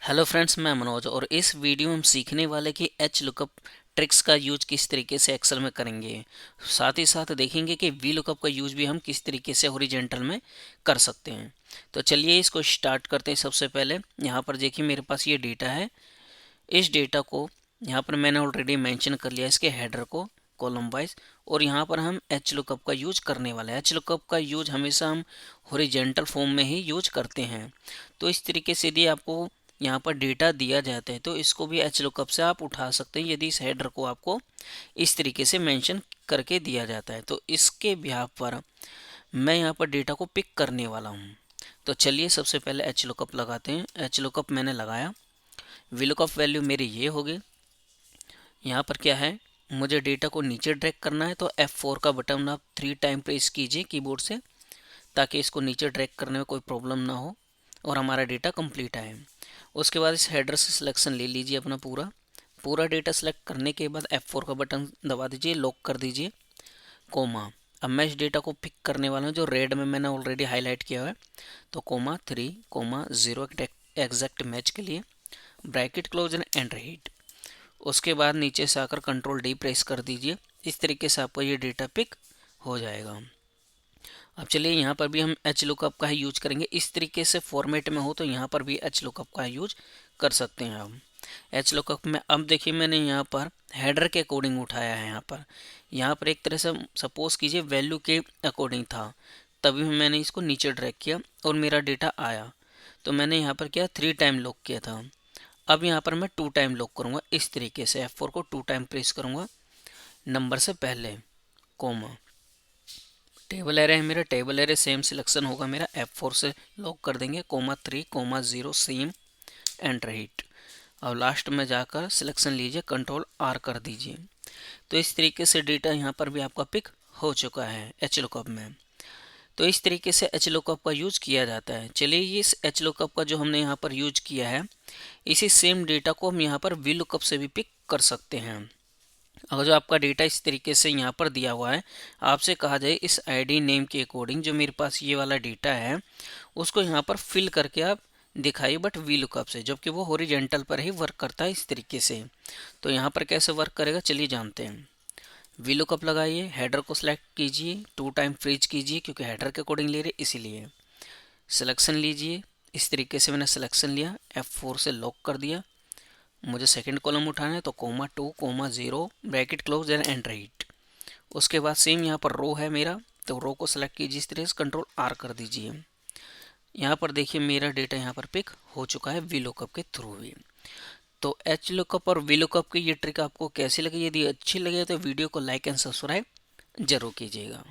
Hello friends, मैं मनोज और इस वीडियो में हम सीखने वाले कि एच लुकअप ट्रिक्स का यूज किस तरीके से एक्सेल में करेंगे। साथ ही साथ देखेंगे कि वी लुकअप का यूज भी हम किस तरीके से हॉरिजॉन्टल में कर सकते हैं। तो चलिए इसको स्टार्ट करते हैं। सबसे पहले यहाँ पर देखिए मेरे पास ये डेटा है। इस डेटा को यहाँ पर मैंने ऑलरेडी मेंशन कर लिया, इसके हेडर को कॉलम वाइज, और यहाँ पर हम एच लुकअप का यूज करने वाले हैं। एच लुकअप का यूज हमेशा हम हॉरिजॉन्टल फॉर्म में ही यूज करते हैं। तो इस तरीके से यदि आपको यहाँ पर डेटा दिया जाता है तो इसको भी एच लुकअप से आप उठा सकते हैं, यदि इस हेडर को आपको इस तरीके से मेंशन करके दिया जाता है। तो इसके बिहाफ पर मैं यहाँ पर डेटा को पिक करने वाला हूँ। तो चलिए सबसे पहले एच लुकअप लगाते हैं। एच लुकअप मैंने लगाया, वी लुकअप वैल्यू मेरी ये हो गई। यहाँ पर क्या है, मुझे डेटा को नीचे ड्रैग करना है, तो F4 का बटन आप 3 टाइम प्रेस कीजिए कीबोर्ड से, ताकि इसको नीचे ड्रैग करने में कोई प्रॉब्लम ना हो और हमारा डेटा कंप्लीट आए। उसके बाद इस हेडर से सिलेक्शन ले लीजिए अपना पूरा पूरा डेटा सेलेक्ट करने के बाद F4 का बटन दबा दीजिए, लॉक कर दीजिए, कोमा। अब मैं इस डेटा को पिक करने वाला हूँ जो रेड में मैंने ऑलरेडी हाईलाइट किया है। तो कोमा 3 कोमा 0 एग्जैक्ट मैच के लिए bracket close and enter hit. उसके बाद नीचे से आकर कंट्रोल डी प्रेस कर दीजिए। इस तरीके से आपको ये डेटा पिक हो जाएगा। अब चलिए यहाँ पर भी हम एच लुकअप का ही यूज करेंगे। इस तरीके से फॉर्मेट में हो तो यहाँ पर भी एच लुकअप का यूज कर सकते हैं हम। एच लुकअप में अब देखिए मैंने यहाँ पर हेडर के अकॉर्डिंग उठाया है। यहाँ पर एक तरह से सपोज कीजिए वैल्यू के अकॉर्डिंग था, तभी मैंने इसको नीचे ड्रैग किया और मेरा डेटा आया। तो मैंने यहाँ पर क्या 3 टाइम लॉक किया था। अब यहाँ पर मैं 2 टाइम लॉक करूँगा। इस तरीके से F4 को 2 टाइम प्रेस करूँगा नंबर से पहले, कोमा। टेबल एरे है मेरा, टेबल एरे सेम सिलेक्शन होगा मेरा, F4 से लॉक कर देंगे, comma 3 comma 0 same, enter hit. और लास्ट में जाकर सिलेक्शन लीजिए, कंट्रोल R कर दीजिए। तो इस तरीके से डेटा यहाँ पर भी आपका पिक हो चुका है एच लुकअप में। तो इस तरीके से एच लुकअप का यूज किया जाता है। चलिए इस एच लुकअप का जो हमने यहाँ पर यूज किया है, इसी सेम डेटा को हम यहाँ पर वी लुकअप से भी पिक कर सकते हैं। अगर जो आपका डेटा इस तरीके से यहाँ पर दिया हुआ है, आपसे कहा जाए इस आईडी नेम के अकॉर्डिंग जो मेरे पास ये वाला डेटा है उसको यहाँ पर फिल करके आप दिखाइए, बट वी लुकअप से, जबकि वो हॉरिजॉन्टल पर ही वर्क करता है इस तरीके से। तो यहाँ पर कैसे वर्क करेगा चलिए जानते हैं। वी लुकअप लगाइए, हेडर को सिलेक्ट कीजिए, 2 टाइम फ्रीज कीजिए क्योंकि हेडर के अकॉर्डिंग ले रहे इसीलिए। सिलेक्शन लीजिए, इस तरीके से मैंने सिलेक्शन लिया, F4 से लॉक कर दिया। मुझे सेकंड कॉलम उठाना है तो comma 2 comma 0 bracket close and enter hit. उसके बाद सेम यहाँ पर रो है मेरा, तो रो को सिलेक्ट कीजिए, इस तरह से कंट्रोल R कर दीजिए। यहाँ पर देखिए मेरा डेटा यहाँ पर पिक हो चुका है वी लुकअप के थ्रू भी। तो एच लुकअप और वी लुकअप की ये ट्रिक आपको कैसी लगी? यदि अच्छी लगे तो वीडियो को लाइक एंड सब्सक्राइब जरूर कीजिएगा।